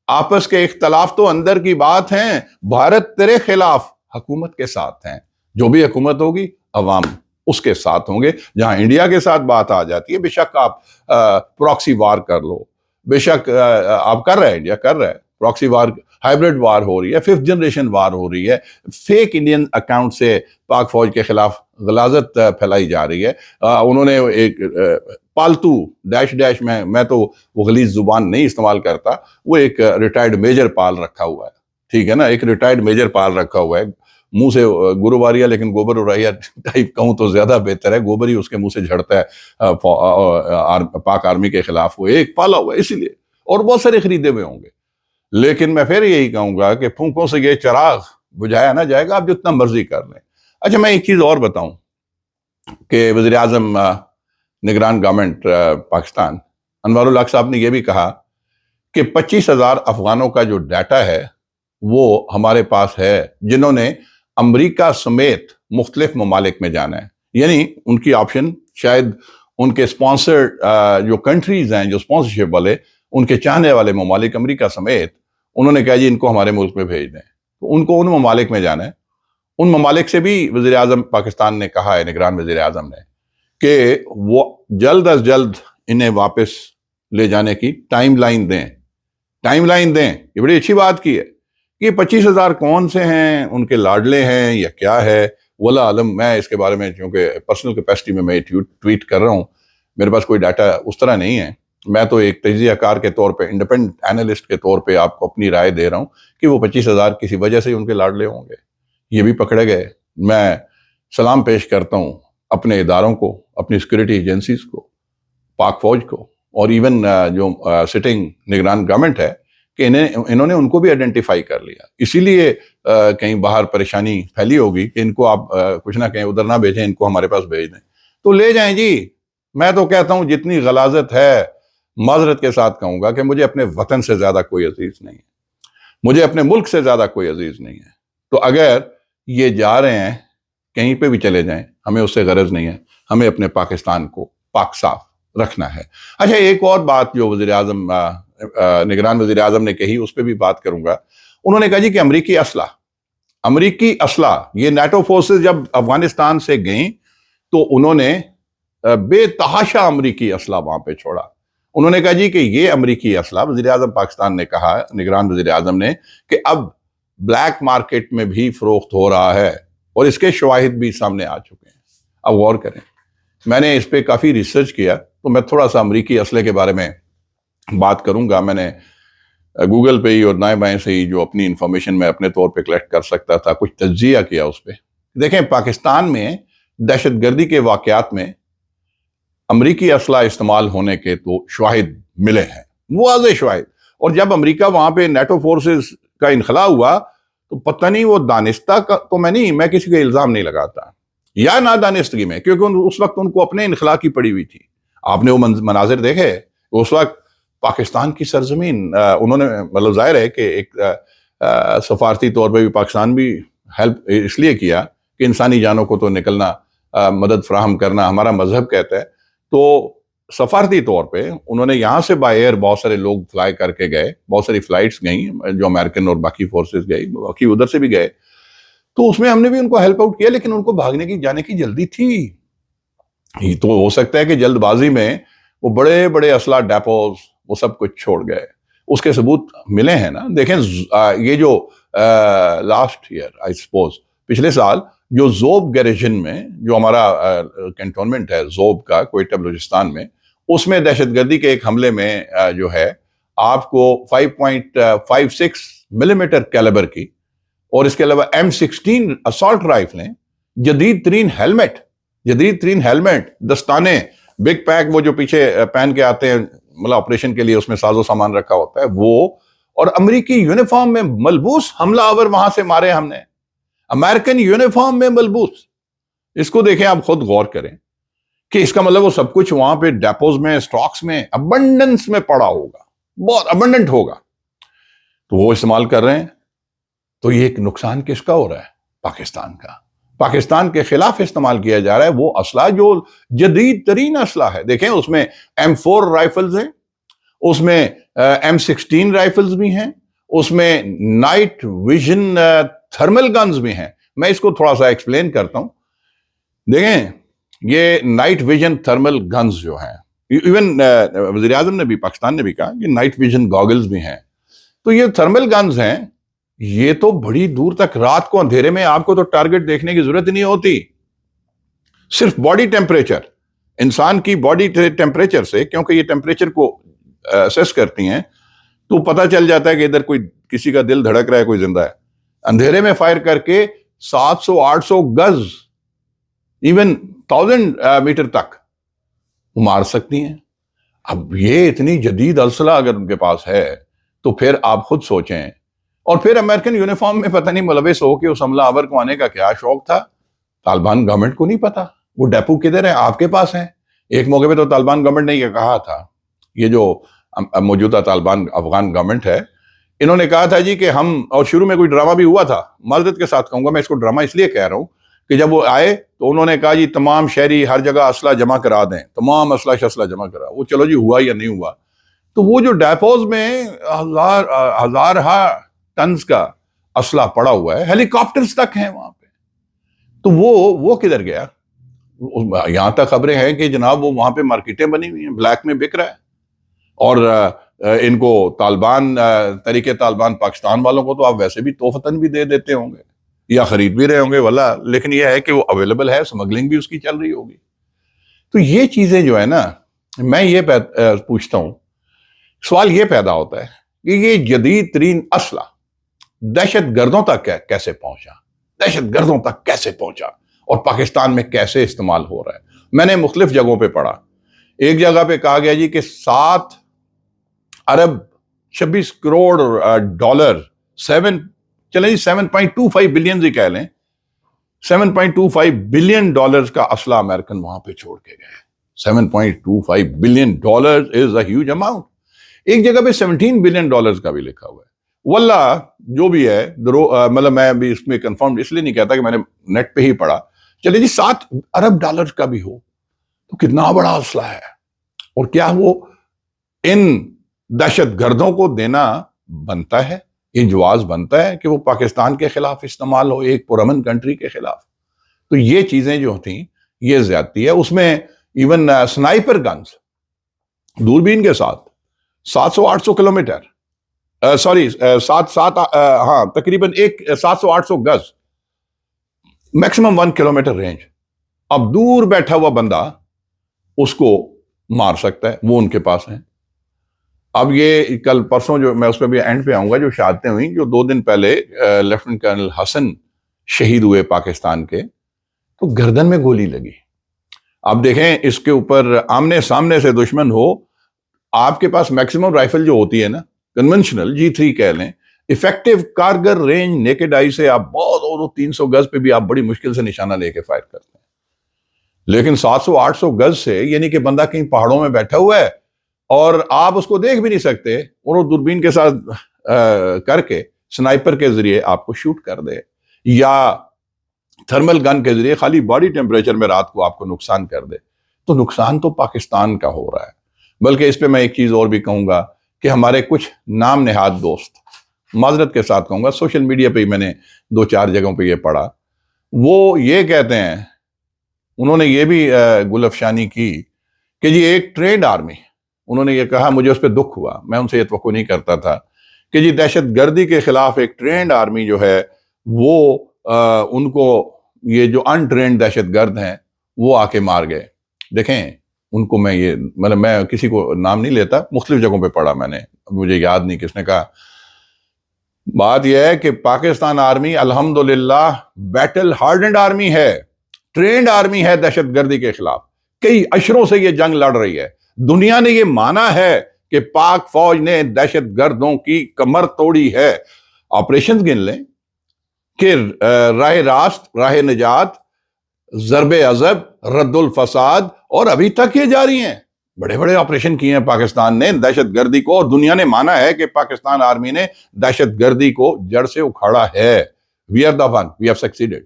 آپس کے اختلاف تو اندر کی بات ہیں، بھارت تیرے خلاف حکومت کے ساتھ ہیں، جو بھی حکومت ہوگی عوام اس کے ساتھ ہوں گے۔ جہاں انڈیا کے ساتھ بات آ جاتی ہے، بے شک آپ پراکسی وار کر لو، بے شک آپ کر رہے ہیں، انڈیا کر رہا ہے پراکسی وار، ہائیبرڈ وار ہو رہی ہے، 5th جنریشن وار ہو رہی ہے، فیک انڈین اکاؤنٹ سے پاک فوج کے خلاف غلاظت پھیلائی جا رہی ہے۔ انہوں نے ایک پالتو ڈیش میں تو وہ غلیظ زبان نہیں استعمال کرتا، وہ ایک ریٹائرڈ میجر پال رکھا ہوا ہے، ٹھیک ہے نا، ایک ریٹائرڈ میجر پال رکھا ہوا ہے، منہ سے گرواریا لیکن گوبر اڑائیا ٹائپ کہوں تو زیادہ بہتر ہے، گوبر ہی اس کے منہ سے جھڑتا ہے پاک آرمی کے خلاف، وہ ایک پالا ہوا ہے اسی لیے، اور بہت سارے خریدے ہوئے ہوں گے۔ لیکن میں پھر یہی کہوں گا کہ پھونکوں سے یہ چراغ بجھایا نہ جائے گا، آپ جتنا مرضی کر لیں۔ اچھا، میں ایک چیز اور بتاؤں کہ وزیر اعظم نگران گورنمنٹ پاکستان انوار الحق صاحب نے یہ بھی کہا کہ 25,000 افغانوں کا جو ڈیٹا ہے وہ ہمارے پاس ہے جنہوں نے امریکہ سمیت مختلف ممالک میں جانا ہے. یعنی ان کی آپشن شاید ان کے اسپانسر جو کنٹریز ہیں جو اسپانسرشپ والے ان کے چاہنے والے ممالک امریکہ سمیت انہوں نے کہا جی ان کو ہمارے ملک میں بھیج دیں. تو ان کو ان ممالک میں جانا ہے. ان ممالک سے بھی وزیر اعظم پاکستان نے کہا ہے, نگران وزیر اعظم نے, کہ وہ جلد از جلد انہیں واپس لے جانے کی ٹائم لائن دیں. یہ بڑی اچھی بات کی ہے. یہ 25,000 کون سے ہیں, ان کے لاڈلے ہیں یا کیا ہے, واللہ عالم. میں اس کے بارے میں چونکہ پرسنل کیپیسٹی میں ٹویٹ کر رہا ہوں, میرے پاس کوئی ڈیٹا اس طرح نہیں ہے. میں تو ایک تجزیہ کار کے طور پہ, انڈیپینڈنٹ اینالسٹ کے طور پہ آپ کو اپنی رائے دے رہا ہوں کہ وہ 25,000 کسی وجہ سے ان کے لاڈلے ہوں گے. یہ بھی پکڑے گئے. میں سلام پیش کرتا ہوں اپنے اداروں کو, اپنی سیکورٹی ایجنسیز کو, پاک فوج کو, اور ایون جو سٹنگ نگران گورنمنٹ ہے کہ انہوں نے ان کو بھی آئیڈینٹیفائی کر لیا. اسی لیے کہیں باہر پریشانی پھیلی ہوگی کہ ان کو آپ کچھ نہ کہیں ادھر نہ بھیجیں, ان کو ہمارے پاس بھیج دیں. تو لے جائیں جی. میں تو کہتا ہوں جتنی غلاظت ہے, معذرت کے ساتھ کہوں گا کہ مجھے اپنے وطن سے زیادہ کوئی عزیز نہیں ہے, مجھے اپنے ملک سے زیادہ کوئی عزیز نہیں ہے. تو اگر یہ جا رہے ہیں کہیں پہ بھی چلے جائیں, ہمیں اس سے غرض نہیں ہے. ہمیں اپنے پاکستان کو پاک صاف رکھنا ہے. اچھا, ایک اور بات جو وزیر اعظم نگران وزیر اعظم نے کہی, اس پہ بھی بات کروں گا. انہوں نے کہا جی کہ امریکی اسلحہ یہ نیٹو فورسز جب افغانستان سے گئیں تو انہوں نے بے تحاشا امریکی اسلحہ وہاں پہ چھوڑا. انہوں نے کہا جی کہ یہ امریکی اسلحہ, وزیر اعظم پاکستان نے کہا, نگران وزیر اعظم نے, کہ اب بلیک مارکیٹ میں بھی فروخت ہو رہا ہے اور اس کے شواہد بھی سامنے آ چکے ہیں. اب غور کریں, میں نے اس پہ کافی ریسرچ کیا تو میں تھوڑا سا امریکی اسلحے کے بارے میں بات کروں گا. میں نے گوگل پہ ہی اور دائیں بائیں سے ہی جو اپنی انفارمیشن میں اپنے طور پہ کلیکٹ کر سکتا تھا کچھ تجزیہ کیا اس پہ. دیکھیں, پاکستان میں دہشت گردی کے واقعات میں امریکی اسلحہ استعمال ہونے کے تو شواہد ملے ہیں, واضح شواہد. اور جب امریکہ وہاں پہ نیٹو فورسز کا انخلا ہوا تو پتہ نہیں وہ دانستہ کا تو میں کسی کا الزام نہیں لگاتا, یا نادانستگی میں, کیونکہ اس وقت ان کو اپنے انخلا کی پڑی ہوئی تھی. آپ نے وہ مناظر دیکھے اس وقت پاکستان کی سرزمین, انہوں نے مطلب ظاہر ہے کہ ایک سفارتی طور پہ بھی پاکستان بھی ہیلپ اس لیے کیا کہ انسانی جانوں کو تو نکلنا, مدد فراہم کرنا ہمارا مذہب کہتا ہے. تو سفارتی طور پہ انہوں نے یہاں سے بائی ایئر بہت سارے لوگ فلائی کر کے گئے, بہت ساری فلائٹس گئیں جو امریکن اور باقی فورسز گئی, باقی ادھر سے بھی گئے. تو اس میں ہم نے بھی ان کو ہیلپ آؤٹ کیا, لیکن ان کو بھاگنے کی جانے کی جلدی تھی. تو ہو سکتا ہے کہ جلد بازی میں وہ بڑے بڑے اسلحہ ڈیپوز وہ سب کچھ چھوڑ گئے. اس کے ثبوت ملے ہیں نا. دیکھیں, یہ جو لاسٹ ایئر آئی سپوز پچھلے سال جو زوب گیریجن میں جو ہمارا کنٹونمنٹ ہے زوب کا کوئٹہ بلوچستان میں, اس میں دہشت گردی کے ایک حملے میں جو ہے آپ کو 5.56 ملی میٹر کیلیبر کی اور اس کے علاوہ M16 اسالٹ رائفلیں, جدید ترین ہیلمٹ, دستانے, بگ پیک وہ جو پیچھے پہن کے آتے ہیں مطلب آپریشن کے لیے, اس میں ساز و سامان رکھا ہوتا ہے وہ, اور امریکی یونیفارم میں ملبوس حملہ آور وہاں سے مارے ہم نے, امریکن یونیفارم میں ملبوس. اس کو دیکھیں, آپ خود غور کریں کہ اس کا مطلب وہ سب کچھ وہاں پہ ڈیپوز میں, سٹاکس میں ابنڈنس میں پڑا ہوگا, بہت ابنڈنٹ ہوگا, تو وہ استعمال کر رہے ہیں. تو یہ ایک نقصان کس کا ہو رہا ہے؟ پاکستان کا. پاکستان کے خلاف استعمال کیا جا رہا ہے وہ اسلحہ جو جدید ترین اسلحہ ہے. دیکھیں, اس میں M4 رائفلز ہیں, اس میں M16 رائفلز بھی ہیں, اس میں نائٹ ویژن تھرمل گنز بھی ہیں. میں اس کو تھوڑا سا ایکسپلین کرتا ہوں. دیکھیں, یہ نائٹ ویژن تھرمل گنز جو ہیں, ایون وزیر اعظم نے بھی, پاکستان نے بھی کہا کہ نائٹ ویژن گاگلز بھی ہیں. تو یہ تھرمل گنز ہیں, یہ تو بڑی دور تک رات کو اندھیرے میں آپ کو تو ٹارگٹ دیکھنے کی ضرورت نہیں ہوتی, صرف باڈی ٹیمپریچر, انسان کی باڈی ٹیمپریچر سے, کیونکہ یہ ٹیمپریچر کو اسیس کرتی ہیں, تو پتہ چل جاتا ہے کہ ادھر کوئی کسی کا دل دھڑک رہا ہے, کوئی زندہ ہے. اندھیرے میں فائر کر کے 700-800 گز, ایون 1000 میٹر تک مار سکتی ہیں. اب یہ اتنی جدید اسلحہ اگر ان کے پاس ہے تو پھر آپ خود سوچیں. اور پھر امریکن یونیفارم میں پتہ نہیں ملوث ہو کے اس حملہ آور کو آنے کا کیا شوق تھا, طالبان گورنمنٹ کو نہیں پتا. وہ ڈیپو کدھر ہے؟ آپ کے پاس ہیں. ایک موقع پہ تو طالبان گورنمنٹ نے یہ کہا تھا, یہ جو موجودہ طالبان افغان گورنمنٹ ہے, انہوں نے کہا تھا جی کہ ہم, اور شروع میں کوئی ڈرامہ بھی ہوا تھا, معذرت کے ساتھ کہوں گا میں اس کو ڈرامہ اس لیے کہہ رہا ہوں کہ جب وہ آئے تو انہوں نے کہا جی تمام شہری ہر جگہ اسلحہ جمع کرا دیں, تمام اسلحہ جمع کرا. وہ چلو جی ہوا یا نہیں ہوا, تو وہ جو ڈیپوز میں ہزارہ ٹنز کا اسلحہ پڑا ہوا ہے, ہیلی کاپٹرز تک ہیں وہاں پہ, تو وہ کدھر گیا؟ یہاں تک خبریں ہیں کہ جناب وہ وہاں پہ مارکیٹیں بنی ہوئی ہیں, بلیک میں بک رہا ہے. اور ان کو طالبان, طریقے طالبان پاکستان والوں کو تو آپ ویسے بھی توفتاً بھی دے دیتے ہوں گے یا خرید بھی رہے ہوں گے واللہ, لیکن یہ ہے کہ وہ اویلیبل ہے, سمگلنگ بھی اس کی چل رہی ہوگی. تو یہ چیزیں جو ہے نا, میں یہ پوچھتا ہوں, سوال یہ پیدا ہوتا ہے کہ یہ جدید ترین اسلحہ دہشت گردوں تک کیسے پہنچا, دہشت گردوں تک کیسے پہنچا اور پاکستان میں کیسے استعمال ہو رہا ہے. میں نے مختلف جگہوں پہ پڑھا, ایک جگہ پہ کہا گیا جی کہ 7 ارب 26 کروڑ ڈالر, 7.25 بلین ہی کہہ لیں, 7.25 بلین ڈالرز کا اسلحہ امریکن وہاں پہ چھوڑ کے گئے. 7.25 billion dollar is a huge amount. ایک جگہ پہ 17 بلین ڈالرز کا بھی لکھا ہوا ہے. واللہ جو بھی ہے, مطلب میں ابھی اس میں کنفرم اس لیے نہیں کہتا کہ میں نے نیٹ پہ ہی پڑھا, چلے جی 7 ارب ڈالر کا بھی ہو تو کتنا بڑا اسلحہ ہے, اور کیا وہ ان دہشت گردوں کو دینا بنتا ہے, یہ جواز بنتا ہے کہ وہ پاکستان کے خلاف استعمال ہو, ایک پرامن کنٹری کے خلاف؟ تو یہ چیزیں جو تھیں یہ زیادتی ہے. اس میں ایون سنائپر گنز دوربین کے ساتھ 700-800 کلومیٹر, سوری تقریباً 700-800 گز, میکسیمم 1 کلومیٹر رینج. اب دور بیٹھا ہوا بندہ اس کو مار سکتا ہے, وہ ان کے پاس ہیں. اب یہ کل پرسوں جو میں اس پہ بھی اینڈ پہ آؤں گا, جو شہادتیں ہوئیں, جو 2 دن پہلے لیفٹیننٹ کرنل حسن شہید ہوئے پاکستان کے, تو گردن میں گولی لگی. آپ دیکھیں اس کے اوپر آمنے سامنے سے دشمن ہو, آپ کے پاس میکسیمم رائفل جو ہوتی ہے نا, کنونشنل G3 کہہ لیں, افیکٹو کارگر رینج نیکڈ آئی سے آپ بہت 300 گز پہ بھی آپ بڑی مشکل سے نشانہ لے کے فائر کرتے ہیں. لیکن 700-800 گز سے, یعنی کہ بندہ کہیں پہاڑوں میں بیٹھا ہوا ہے اور آپ اس کو دیکھ بھی نہیں سکتے, اور وہ دوربین کے ساتھ کر کے سنائپر کے ذریعے آپ کو شوٹ کر دے, یا تھرمل گن کے ذریعے خالی باڈی ٹیمپریچر میں رات کو آپ کو نقصان کر دے, تو نقصان تو پاکستان کا ہو رہا ہے. بلکہ اس پہ میں ایک چیز اور بھی کہوں گا کہ ہمارے کچھ نام نہاد دوست, معذرت کے ساتھ کہوں گا, سوشل میڈیا پہ ہی میں نے 2-4 جگہوں پہ یہ پڑھا, وہ یہ کہتے ہیں, انہوں نے یہ بھی گل افشانی کی کہ جی ایک ٹرینڈ آرمی, انہوں نے یہ کہا, مجھے اس پہ دکھ ہوا, میں ان سے یہ توقع نہیں کرتا تھا, کہ جی دہشت گردی کے خلاف ایک ٹرینڈ آرمی جو ہے وہ ان کو یہ جو ان ٹرینڈ دہشت گرد ہیں وہ آ کے مار گئے. دیکھیں ان کو, میں یہ مطلب میں کسی کو نام نہیں لیتا, مختلف جگہوں پہ پڑھا میں نے, مجھے یاد نہیں کس نے کہا. بات یہ ہے کہ پاکستان آرمی الحمدللہ بیٹل ہارڈنڈ آرمی ہے, ٹرینڈ آرمی ہے دہشت گردی کے خلاف. کئی اشروں سے یہ جنگ لڑ رہی ہے. دنیا نے یہ مانا ہے کہ پاک فوج نے دہشت گردوں کی کمر توڑی ہے. آپریشن گن لیں کہ راہ راست, راہ نجات, ضرب عضب, رد الفساد, اور ابھی تک یہ جاری ہیں. بڑے بڑے آپریشن کیے ہیں پاکستان نے دہشت گردی کو, اور دنیا نے مانا ہے کہ پاکستان آرمی نے دہشت گردی کو جڑ سے اکھاڑا ہے. We are the one, we have succeeded.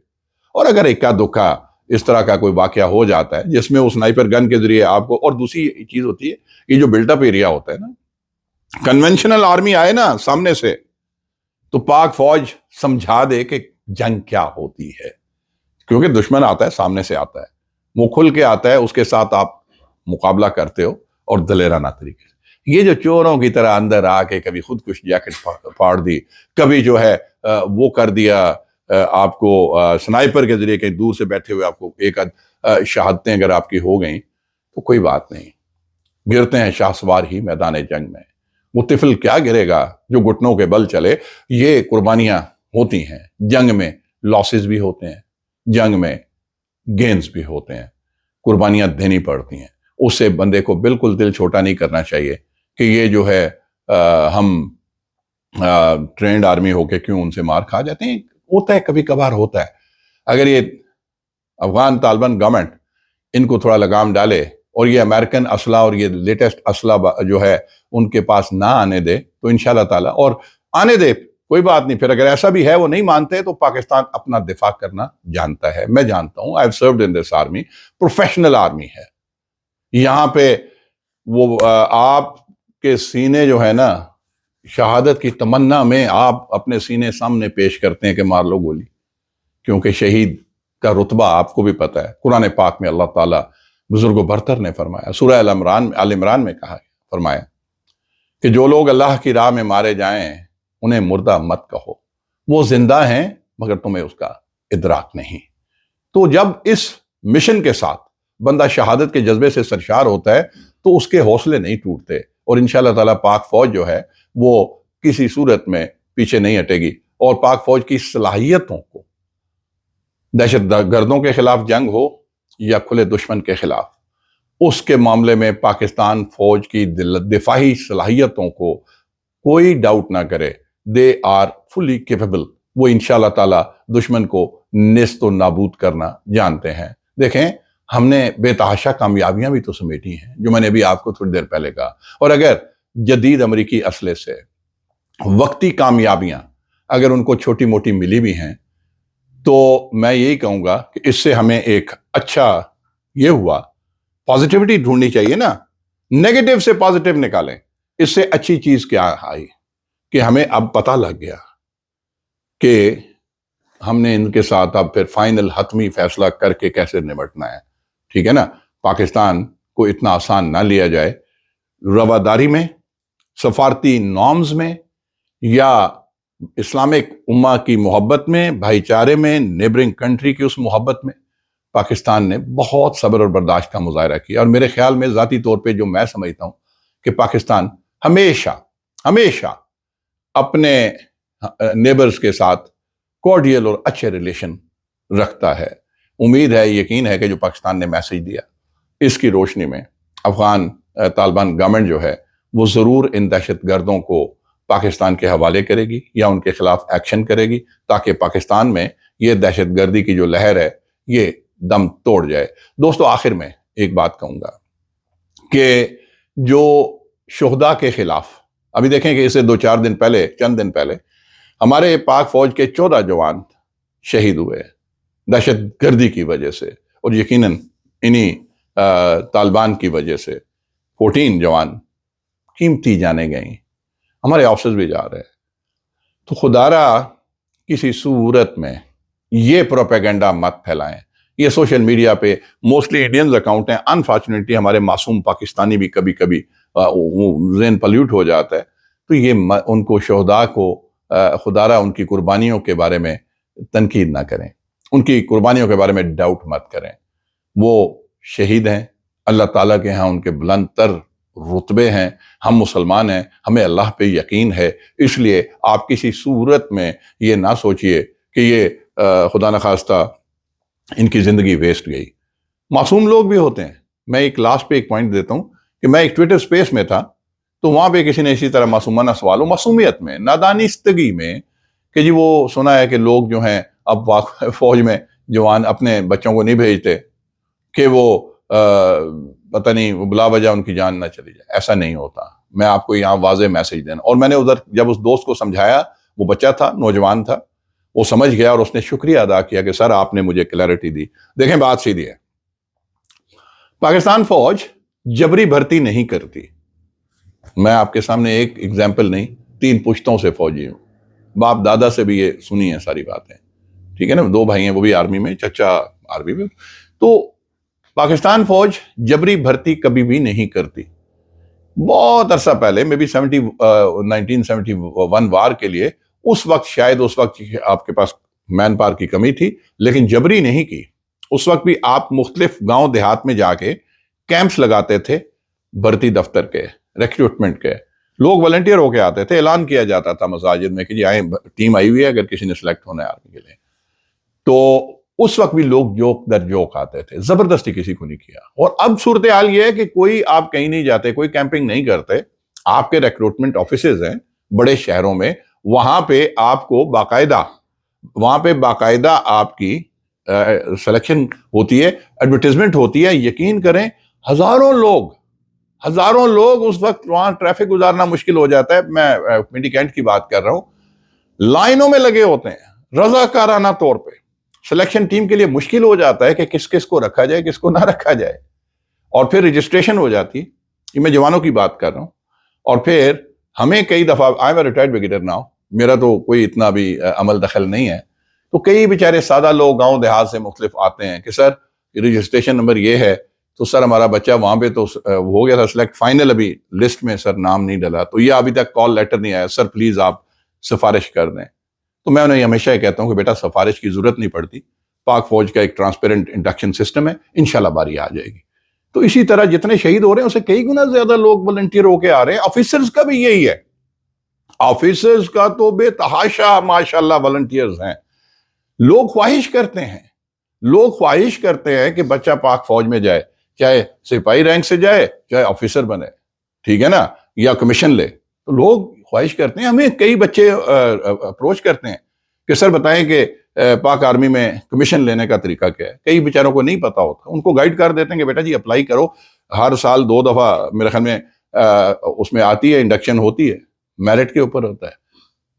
اور اگر اکا دکا اس طرح کا کوئی واقعہ ہو جاتا ہے جس میں وہ سنائپر گن کے ذریعے آپ کو, اور دوسری چیز ہوتی ہے یہ جو بلٹ اپ ایریا ہوتا ہے نا, کنونشنل آرمی آئے نا سامنے سے, تو پاک فوج سمجھا دے کہ جنگ کیا ہوتی ہے, کیونکہ دشمن آتا ہے سامنے سے آتا ہے, وہ کھل کے آتا ہے, اس کے ساتھ آپ مقابلہ کرتے ہو اور دلیرانہ طریقے سے. یہ جو چوروں کی طرح اندر آ کے کبھی خودکش جیکٹ پھاڑ دی, کبھی جو ہے وہ کر دیا آپ کو سنائپر کے ذریعے کہیں دور سے بیٹھے ہوئے آپ کو ایک شہادتیں اگر آپ کی ہو گئیں تو کوئی بات نہیں, گرتے ہیں شاہ سوار ہی میدان جنگ میں. وہ طفل کیا گرے گا جو گھٹنوں کے بل چلے. یہ قربانیاں ہوتی ہیں جنگ میں, لاسز بھی ہوتے ہیں جنگ میں, گینز بھی ہوتے ہیں, قربانیاں دینی پڑتی ہیں. اس سے بندے کو بالکل دل چھوٹا نہیں کرنا چاہیے کہ یہ جو ہے ہم ٹرینڈ آرمی ہو کے کیوں ان سے مار کھا جاتے ہیں. ہوتا ہے, کبھی کبھار ہوتا ہے. اگر یہ افغان طالبان گورنمنٹ ان کو تھوڑا لگام ڈالے اور یہ امریکن اسلحہ اور یہ لیٹسٹ اسلحہ جو ہے ان کے پاس نہ آنے دے تو انشاءاللہ تعالیٰ، اور آنے دے کوئی بات نہیں، پھر اگر ایسا بھی ہے وہ نہیں مانتے تو پاکستان اپنا دفاع کرنا جانتا ہے. میں جانتا ہوں، I've served in this army، professional army ہے. یہاں پہ وہ آپ کے سینے جو ہے نا، شہادت کی تمنا میں آپ اپنے سینے سامنے پیش کرتے ہیں کہ مار لو گولی، کیونکہ شہید کا رتبہ آپ کو بھی پتہ ہے. قرآن پاک میں اللہ تعالیٰ بزرگ و برتر نے فرمایا، سورہ آل عمران میں کہا فرمایا کہ جو لوگ اللہ کی راہ میں مارے جائیں انہیں مردہ مت کہو، وہ زندہ ہیں مگر تمہیں اس کا ادراک نہیں. تو جب اس مشن کے ساتھ بندہ شہادت کے جذبے سے سرشار ہوتا ہے تو اس کے حوصلے نہیں ٹوٹتے، اور انشاءاللہ تعالیٰ پاک فوج جو ہے وہ کسی صورت میں پیچھے نہیں ہٹے گی. اور پاک فوج کی صلاحیتوں کو، دہشت گردوں کے خلاف جنگ ہو یا کھلے دشمن کے خلاف، اس کے معاملے میں پاکستان فوج کی دفاعی صلاحیتوں کو کوئی ڈاؤٹ نہ کرے. They are fully capable. وہ انشاءاللہ تعالیٰ دشمن کو نیست و نابود کرنا جانتے ہیں. دیکھیں، ہم نے بے تحاشا کامیابیاں بھی تو سمیٹی ہیں، جو میں نے بھی آپ کو تھوڑی دیر پہلے کہا. اور اگر جدید امریکی اسلحے سے وقتی کامیابیاں اگر ان کو چھوٹی موٹی ملی بھی ہیں تو میں یہی کہوں گا کہ اس سے ہمیں ایک اچھا یہ ہوا، پازیٹیوٹی ڈھونڈنی چاہیے نا، نیگیٹو سے پازیٹیو نکالیں. اس سے اچھی چیز کیا آئی کہ ہمیں اب پتہ لگ گیا کہ ہم نے ان کے ساتھ اب پھر فائنل حتمی فیصلہ کر کے کیسے نمٹنا ہے. ٹھیک ہے نا، پاکستان کو اتنا آسان نہ لیا جائے. رواداری میں، سفارتی نارمز میں، یا اسلامک امہ کی محبت میں، بھائی چارے میں، نیبرنگ کنٹری کی اس محبت میں پاکستان نے بہت صبر اور برداشت کا مظاہرہ کیا. اور میرے خیال میں ذاتی طور پہ جو میں سمجھتا ہوں کہ پاکستان ہمیشہ اپنے نیبرز کے ساتھ کورڈیل اور اچھے ریلیشن رکھتا ہے. امید ہے، یقین ہے کہ جو پاکستان نے میسج دیا، اس کی روشنی میں افغان طالبان گورنمنٹ جو ہے وہ ضرور ان دہشت گردوں کو پاکستان کے حوالے کرے گی یا ان کے خلاف ایکشن کرے گی، تاکہ پاکستان میں یہ دہشت گردی کی جو لہر ہے یہ دم توڑ جائے. دوستو، آخر میں ایک بات کہوں گا کہ جو شہداء کے خلاف، ابھی دیکھیں کہ اسے چند دن پہلے ہمارے پاک فوج کے 14 جوان شہید ہوئے دہشت گردی کی وجہ سے، اور یقیناً انہی طالبان کی وجہ سے 14 جوان قیمتی جانیں گئیں. ہمارے آفسرز بھی جا رہے ہیں. تو خدا را کسی صورت میں یہ پروپیگنڈا مت پھیلائیں. یہ سوشل میڈیا پہ موسٹلی انڈینز اکاؤنٹ ہیں. انفارچونیٹلی ہمارے معصوم پاکستانی بھی کبھی ذہن پلیوٹ ہو جاتا ہے. تو یہ ان کو شہداء کو خدا را ان کی قربانیوں کے بارے میں تنقید نہ کریں، ان کی قربانیوں کے بارے میں ڈاؤٹ مت کریں. وہ شہید ہیں، اللہ تعالیٰ کے ہاں ان کے بلند تر رتبے ہیں. ہم مسلمان ہیں، ہمیں اللہ پہ یقین ہے، اس لیے آپ کسی صورت میں یہ نہ سوچئے کہ یہ خدا نخواستہ ان کی زندگی ویسٹ گئی. معصوم لوگ بھی ہوتے ہیں. میں ایک لاسٹ پہ ایک پوائنٹ دیتا ہوں کہ میں ایک ٹویٹر سپیس میں تھا تو وہاں پہ کسی نے اسی طرح معصومانہ سوال، معصومیت میں، نادانستگی میں، کہ جی وہ سنا ہے کہ لوگ جو ہیں اب فوج میں جوان اپنے بچوں کو نہیں بھیجتے کہ وہ پتہ نہیں وہ بلا وجہ ان کی جان نہ چلی جائے. ایسا نہیں ہوتا. میں آپ کو یہاں واضح میسج دینا. اور میں نے ادھر جب اس دوست کو سمجھایا، وہ بچہ تھا، نوجوان تھا، وہ سمجھ گیا اور اس نے شکریہ ادا کیا کہ سر آپ نے مجھے کلیئرٹی دی. دیکھیں، بات سیدھی ہے. پاکستان فوج جبری بھرتی نہیں کرتی. میں آپ کے سامنے ایک ایگزامپل نہیں، 3 پشتوں سے فوجی ہوں. باپ دادا سے بھی یہ سنی ہیں ساری باتیں. ٹھیک ہے نا، 2 بھائی ہیں، وہ بھی آرمی میں، چچا آرمی میں. تو پاکستان فوج جبری بھرتی کبھی بھی نہیں کرتی. بہت عرصہ پہلے، میں بھی 1971 وار کے لیے، اس وقت آپ کے پاس مین پاور کی کمی تھی، لیکن جبری نہیں کی. اس وقت بھی آپ مختلف گاؤں دیہات میں جا کے کیمپس لگاتے تھے، بھرتی دفتر کے، ریکروٹمنٹ کے. لوگ والنٹیئر ہو کے آتے تھے، اعلان کیا جاتا تھا مساجد میں کہ جی آئیں، ٹیم آئی ہوئی ہے اگر کسی نے سلیکٹ ہونا ہے آرمی کے لیے. تو اس وقت بھی لوگ جوک در جوک آتے تھے، زبردستی کسی کو نہیں کیا. اور اب صورتحال یہ ہے کہ کوئی آپ کہیں نہیں جاتے، کوئی کیمپنگ نہیں کرتے. آپ کے ریکروٹمنٹ آفیسز ہیں بڑے شہروں میں، وہاں پہ آپ کو باقاعدہ آپ کی سلیکشن ہوتی ہے, ایڈورٹیزمنٹ ہوتی ہے, یقین کریں ہزاروں لوگ اس وقت وہاں ٹریفک گزارنا مشکل ہو جاتا ہے. میں منڈی کینٹ کی بات کر رہا ہوں, لائنوں میں لگے ہوتے ہیں رضاکارانہ طور پہ. سلیکشن ٹیم کے لیے مشکل ہو جاتا ہے کہ کس کس کو رکھا جائے, کس کو نہ رکھا جائے, اور پھر رجسٹریشن ہو جاتی. یہ میں جوانوں کی بات کر رہا ہوں. اور پھر ہمیں کئی دفعہ, I am a retired brigadier now, میرا تو کوئی اتنا بھی عمل دخل نہیں ہے, تو کئی بیچارے سادہ لوگ گاؤں دیہات سے مختلف آتے ہیں کہ سر رجسٹریشن نمبر یہ ہے, تو سر ہمارا بچہ وہاں پہ تو ہو گیا تھا سلیکٹ, فائنل ابھی لسٹ میں سر نام نہیں ڈلا, تو یہ ابھی تک کال لیٹر نہیں آیا, سر پلیز آپ سفارش کر دیں. تو میں انہیں ہمیشہ یہ کہتا ہوں کہ بیٹا سفارش کی ضرورت نہیں پڑتی, پاک فوج کا ایک ٹرانسپیرنٹ انڈکشن سسٹم ہے, انشاءاللہ باری آ جائے گی. تو اسی طرح جتنے شہید ہو رہے ہیں اسے کئی گنا زیادہ لوگ والنٹیئر ہو کے آ رہے ہیں. آفیسرز کا بھی یہی ہے, آفیسرز کا تو بے تحاشا ماشاءاللہ والنٹیئرز ہیں. لوگ خواہش کرتے ہیں کہ بچہ پاک فوج میں جائے, چاہے سپاہی رینک سے جائے, چاہے آفیسر بنے, ٹھیک ہے نا, یا کمیشن لے. تو لوگ خواہش کرتے ہیں. ہمیں کئی بچے اپروچ کرتے ہیں کہ سر بتائیں کہ پاک آرمی میں کمیشن لینے کا طریقہ کیا ہے. کئی بیچاروں کو نہیں پتا ہوتا, ان کو گائیڈ کر دیتے ہیں کہ بیٹا جی اپلائی کرو, ہر سال 2 دفعہ میرے خیال میں اس میں آتی ہے, انڈکشن ہوتی ہے, میرٹ کے اوپر ہوتا ہے,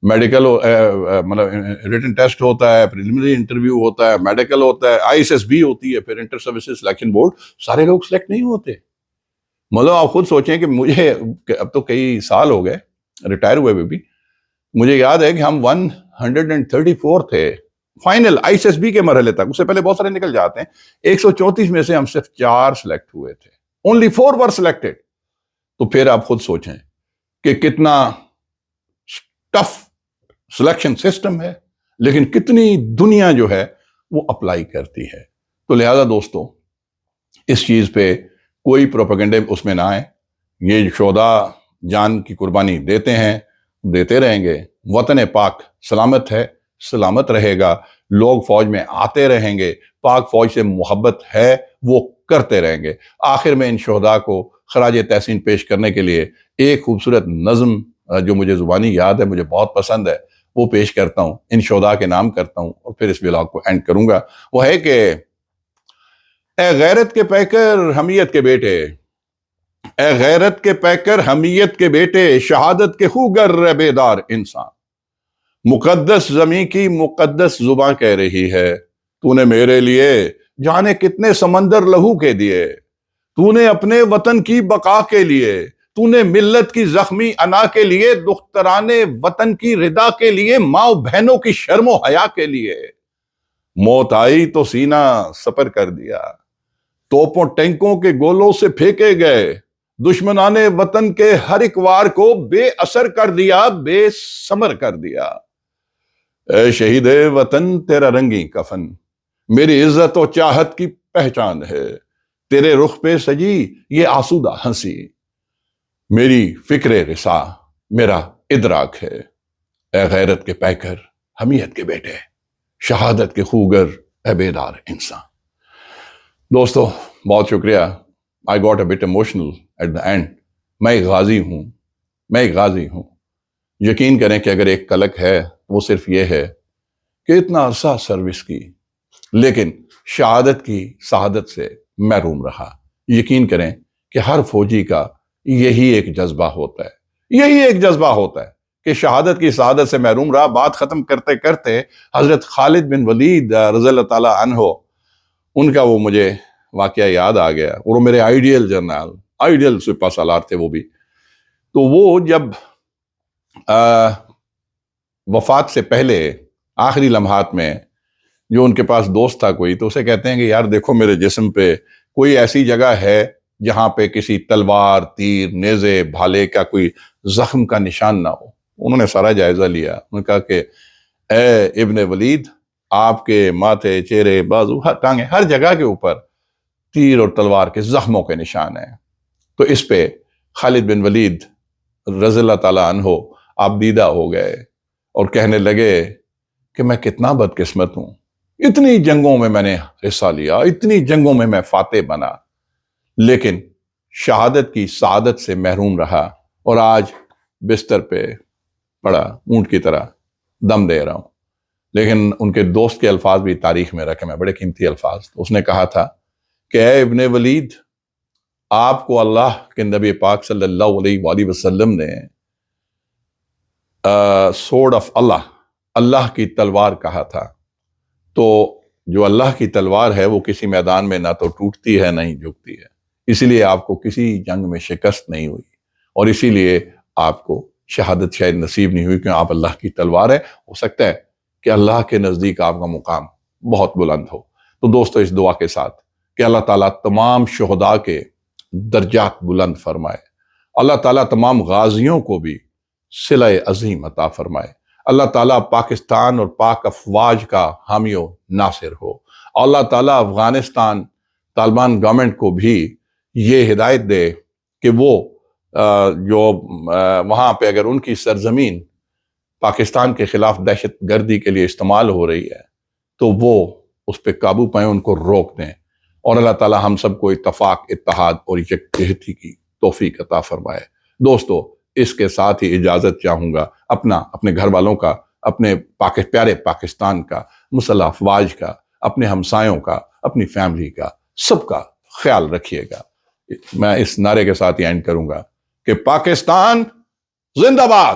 میڈیکل مطلب ریٹن ٹیسٹ ہوتا ہے, پریلیمنری انٹرویو ہوتا ہے, میڈیکل ہوتا ہے, ISSB ہوتی ہے, پھر انٹر سروسز سلیکشن بورڈ. سارے لوگ سلیکٹ نہیں ہوتے. مطلب آپ خود سوچیں کہ مجھے اب تو کئی سال ہو گئے ریٹائر ہوئے بھی, مجھے یاد ہے کہ ہم 134 تھے فائنل ISSB کے مرحلے تک. اس سے پہلے بہت سارے نکل جاتے ہیں. 134 میں سے ہم صرف 4 سلیکٹ ہوئے تھے. Only 4 were selected. تو پھر آپ خود سوچیں کہ کتنا ٹف سلیکشن سسٹم ہے, لیکن کتنی دنیا جو ہے وہ اپلائی کرتی ہے. تو لہذا دوستو اس چیز پہ کوئی پروپیگنڈے اس میں نہ آئے. یہ شہداء جان کی قربانی دیتے ہیں, دیتے رہیں گے. وطن پاک سلامت ہے, سلامت رہے گا. لوگ فوج میں آتے رہیں گے, پاک فوج سے محبت ہے وہ کرتے رہیں گے. آخر میں ان شہداء کو خراج تحسین پیش کرنے کے لیے ایک خوبصورت نظم جو مجھے زبانی یاد ہے, مجھے بہت پسند ہے, وہ پیش کرتا ہوں, ان شہداء کے نام کرتا ہوں, اور پھر اس ولاگ کو اینڈ کروں گا. وہ ہے کہ اے غیرت کے پیکر حمیت کے بیٹے, اے غیرت کے پیکر حمیت کے بیٹے, شہادت کے خوگر رہ بیدار انسان. مقدس زمین کی مقدس زباں کہہ رہی ہے, تو نے میرے لیے جانے کتنے سمندر لہو کے دیے. تو نے اپنے وطن کی بقا کے لیے, تو نے ملت کی زخمی انا کے لیے, دختران وطن کی ردا کے لیے, ماں بہنوں کی شرم و حیا کے لیے. موت آئی تو سینہ سپر کر دیا, توپوں ٹینکوں کے گولوں سے پھینکے گئے, دشمنان وطن کے ہر ایک وار کو بے اثر کر دیا, بے ثمر کر دیا. اے شہید وطن تیرا رنگی کفن میری عزت و چاہت کی پہچان ہے, تیرے رخ پہ سجی یہ آسودہ ہنسی میری فکر رسا میرا ادراک ہے. اے غیرت کے پیکر حمیت کے بیٹے, شہادت کے خوگر اے بیدار انسان. دوستو بہت شکریہ. I got a bit emotional at the end. میں ایک غازی ہوں. یقین کریں کہ اگر ایک کلک ہے وہ صرف یہ ہے کہ اتنا عرصہ سروس کی, لیکن شہادت کی سعادت سے محروم رہا. یقین کریں کہ ہر فوجی کا یہی ایک جذبہ ہوتا ہے کہ شہادت کی سعادت سے محروم رہا. بات ختم کرتے کرتے حضرت خالد بن ولید رضی اللہ تعالیٰ عنہ, ان کا وہ مجھے واقعہ یاد آ گیا. اور وہ میرے آئیڈیل جنرل, آئیڈیل سپہ سالار تھے وہ بھی. تو وہ جب وفات سے پہلے آخری لمحات میں جو ان کے پاس دوست تھا کوئی, تو اسے کہتے ہیں کہ یار دیکھو میرے جسم پہ کوئی ایسی جگہ ہے جہاں پہ کسی تلوار, تیر, نیزے, بھالے کا کوئی زخم کا نشان نہ ہو. انہوں نے سارا جائزہ لیا. انہوں نے کہا کہ اے ابن ولید, آپ کے ماتھے, چہرے, بازو, ہر ٹانگیں, ہر جگہ کے اوپر تیر اور تلوار کے زخموں کے نشان ہیں. تو اس پہ خالد بن ولید رضی اللہ تعالیٰ عنہ آپ دیدہ ہو گئے اور کہنے لگے کہ میں کتنا بدقسمت ہوں, اتنی جنگوں میں نے حصہ لیا, اتنی جنگوں میں فاتح بنا, لیکن شہادت کی سعادت سے محروم رہا, اور آج بستر پہ پڑا اونٹ کی طرح دم دے رہا ہوں. لیکن ان کے دوست کے الفاظ بھی تاریخ میں رکھے میں، بڑے قیمتی الفاظ. اس نے کہا تھا کہ اے ابن ولید، آپ کو اللہ کے نبی پاک صلی اللہ علیہ وآلہ وسلم نے سورڈ آف اللہ کی تلوار کہا تھا. تو جو اللہ کی تلوار ہے وہ کسی میدان میں نہ تو ٹوٹتی ہے نہ ہی جھکتی ہے، اسی لیے آپ کو کسی جنگ میں شکست نہیں ہوئی، اور اسی لیے آپ کو شہادت شاید نصیب نہیں ہوئی، کیونکہ آپ اللہ کی تلوار ہے. ہو سکتا ہے کہ اللہ کے نزدیک آپ کا مقام بہت بلند ہو. تو دوستو، اس دعا کے ساتھ کہ اللہ تعالیٰ تمام شہداء کے درجات بلند فرمائے، اللہ تعالیٰ تمام غازیوں کو بھی صلہ عظیم عطا فرمائے، اللہ تعالیٰ پاکستان اور پاک افواج کا حامی و ناصر ہو، اللہ تعالیٰ افغانستان طالبان گورنمنٹ کو بھی یہ ہدایت دے کہ وہ جو وہاں پہ اگر ان کی سرزمین پاکستان کے خلاف دہشت گردی کے لیے استعمال ہو رہی ہے تو وہ اس پہ قابو پائیں، ان کو روک دیں، اور اللہ تعالیٰ ہم سب کو اتفاق، اتحاد اور یکجہتی کی توفیق عطا فرمائے. دوستو، اس کے ساتھ ہی اجازت چاہوں گا اپنے گھر والوں کا، اپنے پیارے پاکستان کا، مسلح افواج کا، اپنے ہمسایوں کا، اپنی فیملی کا، سب کا خیال رکھیے گا. میں اس نعرے کے ساتھ ہی اینڈ کروں گا کہ پاکستان زندہ باد.